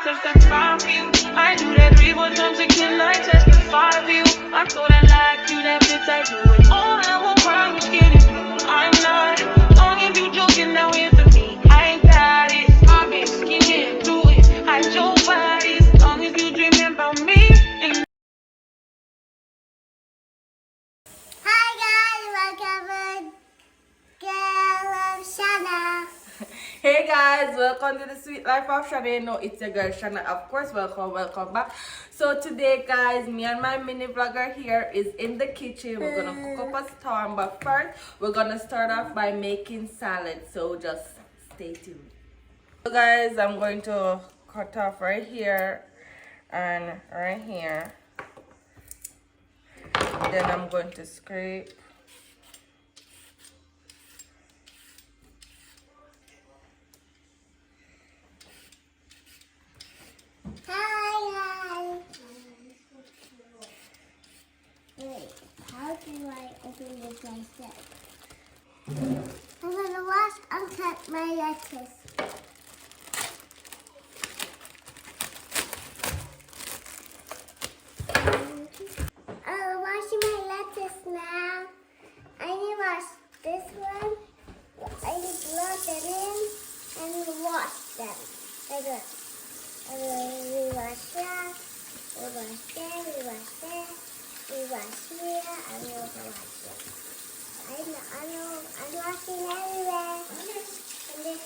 touch that fire for you. I do that 3-4 times again. I testify for you. I thought I liked you, that bitch I do it all. I won't cry, I'm scared it's blue. I'm not. Long as you joking, now answer me. I ain't got it. I've been scheming through it. Hide your body. As long as you dreaming about me. Ain't Hi guys, welcome to Girl of Shana. Hey guys, welcome to the Sweet Life of Shana. You know it's your girl Shana, of course. Welcome back. So today guys, me and my mini vlogger here is in the kitchen. We're gonna cook up a storm, but first we're gonna start off by making salad. So just stay tuned. So guys, I'm going to cut off right here and right here. Then I'm going to scrape. Hi guys. Wait, how do I open this myself? I'm gonna wash and cut my lettuce. I'm washing my lettuce now. I need to wash this one. I need to load them in and wash them. Like this. We wash here, we wash there, we wash there, we wash here, and we also wash here. I'm washing everywhere. And this.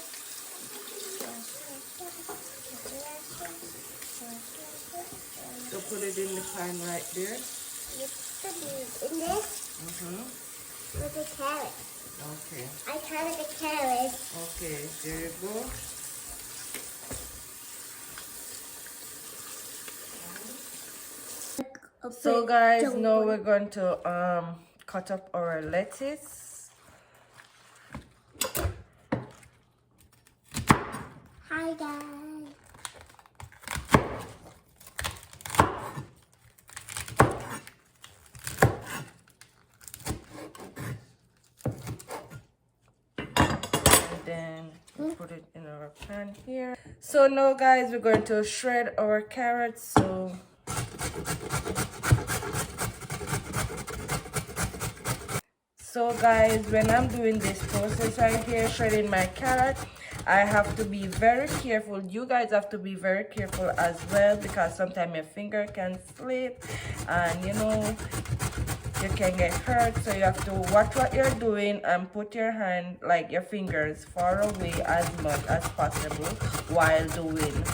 So put it in the pan right there. You put it in this with the carrot. Okay. I counted the carrot. Okay, there you go. So guys, now we're going to cut up our lettuce. Hi guys. And then we put it in our pan here. So now guys, we're going to shred our carrots. So guys, when I'm doing this process right here, shredding my carrot, I have to be very careful. You guys have to be very careful as well, because sometimes your finger can slip and you know you can get hurt. So you have to watch what you're doing and put your hand, like your fingers, far away as much as possible while doing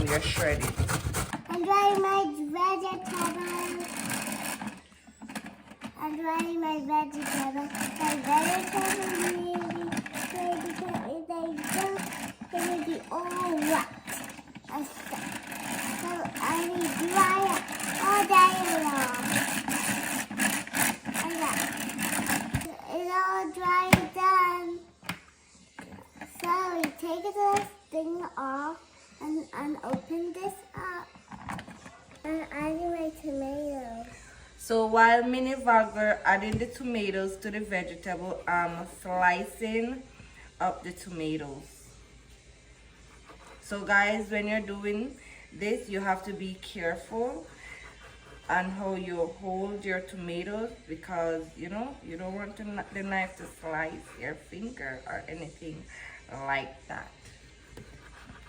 your shredding. I'm drying my vegetables. I'm drying my vegetables. My vegetables really because if they don't, they will be all wet and stuff. So I will dry it all day long. And that. It's all dry done. So we take this thing off and open this up. And adding my tomatoes. So while mini vlogger adding the tomatoes to the vegetable, I'm slicing up the tomatoes. So guys, when you're doing this, you have to be careful on how you hold your tomatoes, because you know you don't want the knife to slice your finger or anything like that.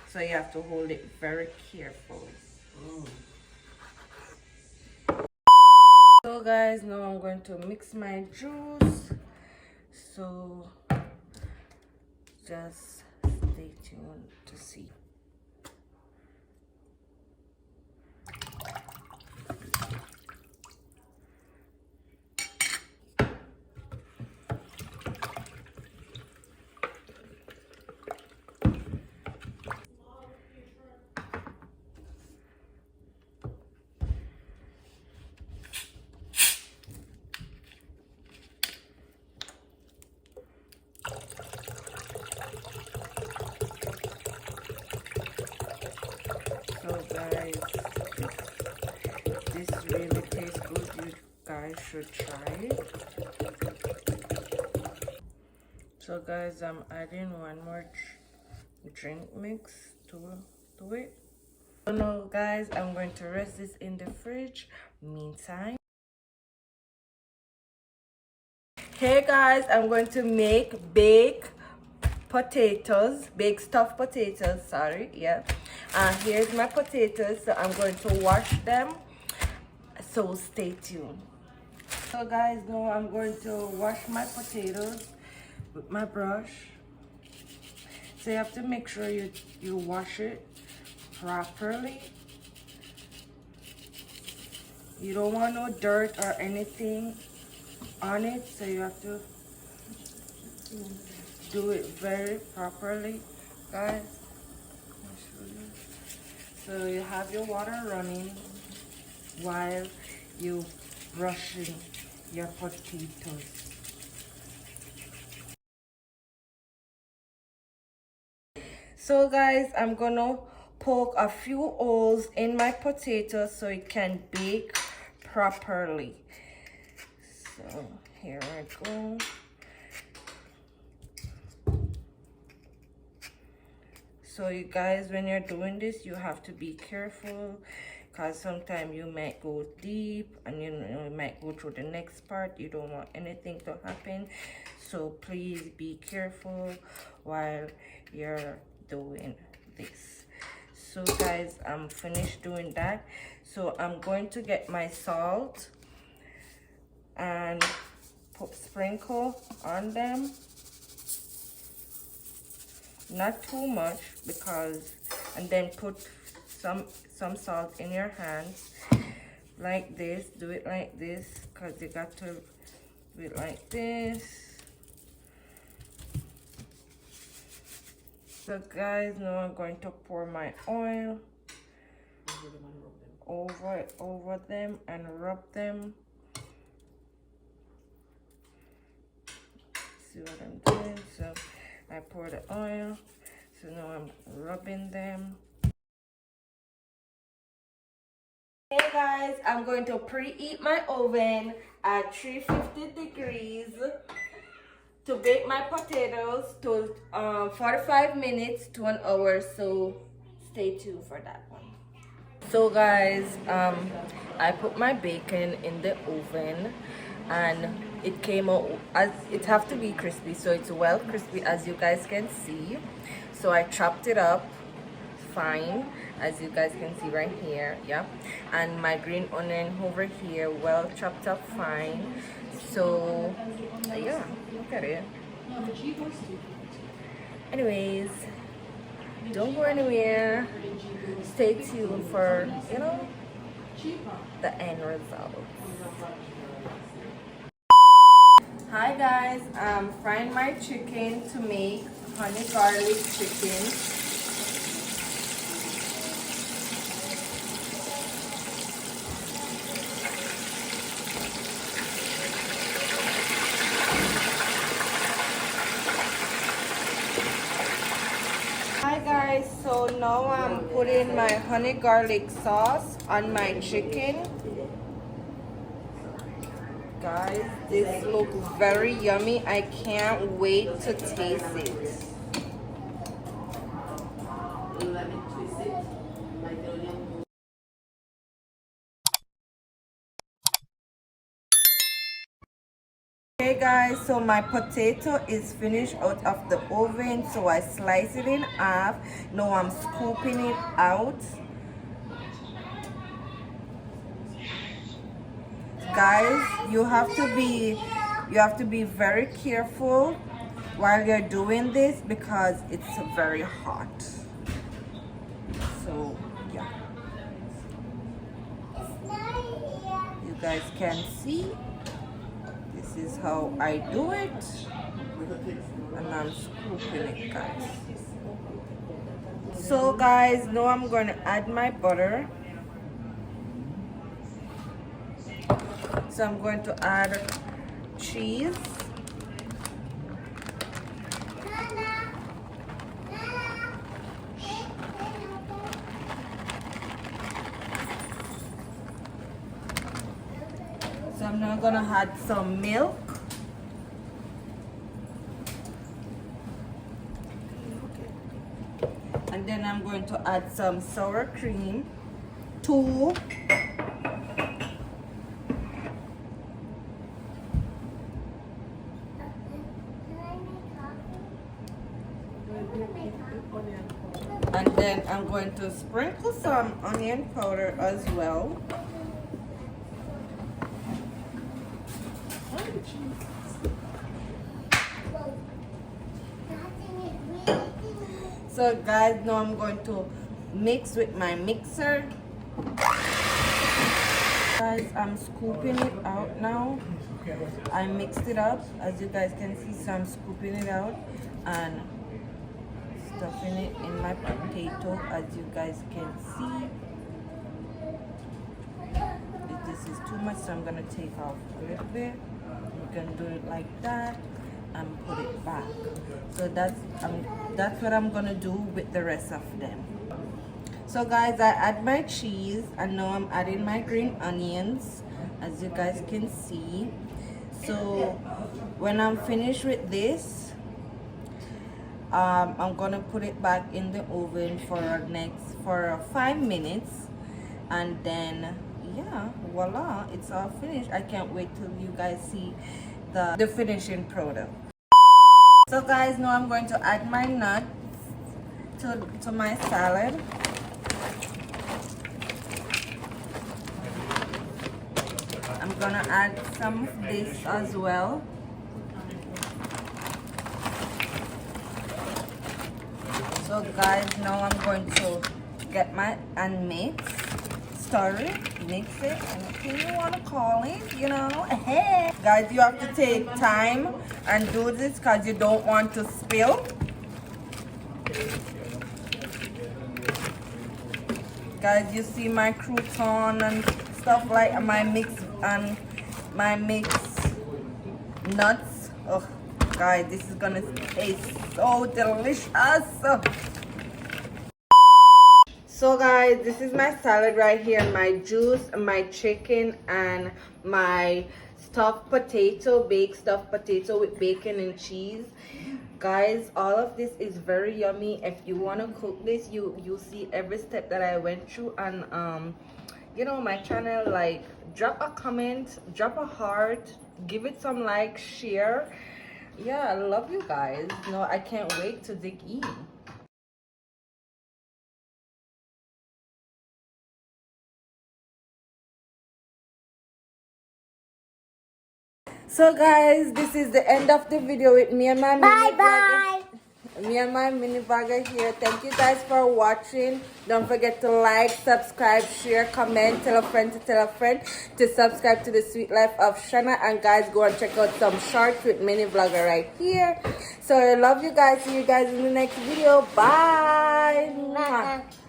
So you have to hold it very carefully. So guys, now I'm going to mix my juice. So just stay tuned to see. So guys, this really tastes good. You guys should try it. So guys, I'm adding one more drink mix to it. guys, I'm going to rest this in the fridge. Meantime, hey guys, I'm going to make baked stuffed potatoes, sorry, yeah. Here's my potatoes, so I'm going to wash them, so stay tuned. So guys, now I'm going to wash my potatoes with my brush. So you have to make sure you wash it properly. You don't want no dirt or anything on it, so you have to do it very properly, guys. I'll show you. So you have your water running while you brushing your potatoes. So guys, I'm gonna poke a few holes in my potatoes so it can bake properly. So here I go. So you guys, when you're doing this, you have to be careful, because sometimes you might go deep and you might go through the next part. You don't want anything to happen, so please be careful while you're doing this. So guys, I'm finished doing that, so I'm going to get my salt and sprinkle on them. Not too much, because, and then put some salt in your hands like this. Do it like this, because you got to do it like this. So guys, now I'm going to pour my oil over them and rub them. See what I'm doing? So I pour the oil, so now I'm rubbing them. Hey guys, I'm going to preheat my oven at 350 degrees to bake my potatoes to 45 minutes to an hour, so stay tuned for that one. So guys, I put my bacon in the oven and it came out, as it have to be crispy, so it's well crispy, as you guys can see. So I chopped it up fine, as you guys can see right here, yeah. And my green onion over here, well chopped up fine. So yeah, look at it. Anyways, don't go anywhere, stay tuned for, you know, the end result. Hi guys, I'm frying my chicken to make honey garlic chicken. Hi guys, so now I'm putting my honey garlic sauce on my chicken. Guys, this looks very yummy. I can't wait to taste it. Hey guys, so my potato is finished out of the oven, so I slice it in half. Now I'm scooping it out. Guys, you have to be very careful while you're doing this, because it's very hot. So yeah, you guys can see this is how I do it, and I'm scooping it, guys. So guys, now I'm going to add my butter. So I'm going to add cheese. So I'm now going to add some milk. And then I'm going to add some sour cream. 2. And then I'm going to sprinkle some onion powder as well. So guys, now I'm going to mix with my mixer. Guys, I'm scooping it out now. I mixed it up, as you guys can see, so I'm scooping it out and stuffing it in my potato, as you guys can see. If this is too much, so I'm gonna take off a little bit. We're gonna do it like that and put it back. So that's what I'm gonna do with the rest of them. So guys, I add my cheese and now I'm adding my green onions, as you guys can see. So when I'm finished with this, I'm gonna put it back in the oven for 5 minutes, and then yeah, voila, it's all finished. I can't wait till you guys see the finishing product. So guys, now I'm going to add my nuts to my salad. I'm gonna add some of this as well. So guys, now I'm going to get my and mix, stir it, mix it, anything you want to call it, you know. Hey guys, you have to take time and do this because you don't want to spill. Guys, you see my crouton and stuff like my mix and my mix nuts. Oh guys, this is gonna taste so delicious. So guys, this is my salad right here, my juice, my chicken, and my stuffed potato, baked stuffed potato with bacon and cheese. Guys, all of this is very yummy. If you want to cook this, you see every step that I went through on you know, my channel. Like, drop a comment, drop a heart, give it some like, share. Yeah, I love you guys. No, I can't wait to dig in. So guys, this is the end of the video with me and my mini vlogger here. Thank you guys for watching. Don't forget to like, subscribe, share, comment, tell a friend to subscribe to the Sweet Life of Shana. And guys, go and check out some shorts with mini vlogger right here. So I love you guys. See you guys in the next video. Bye.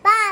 Bye.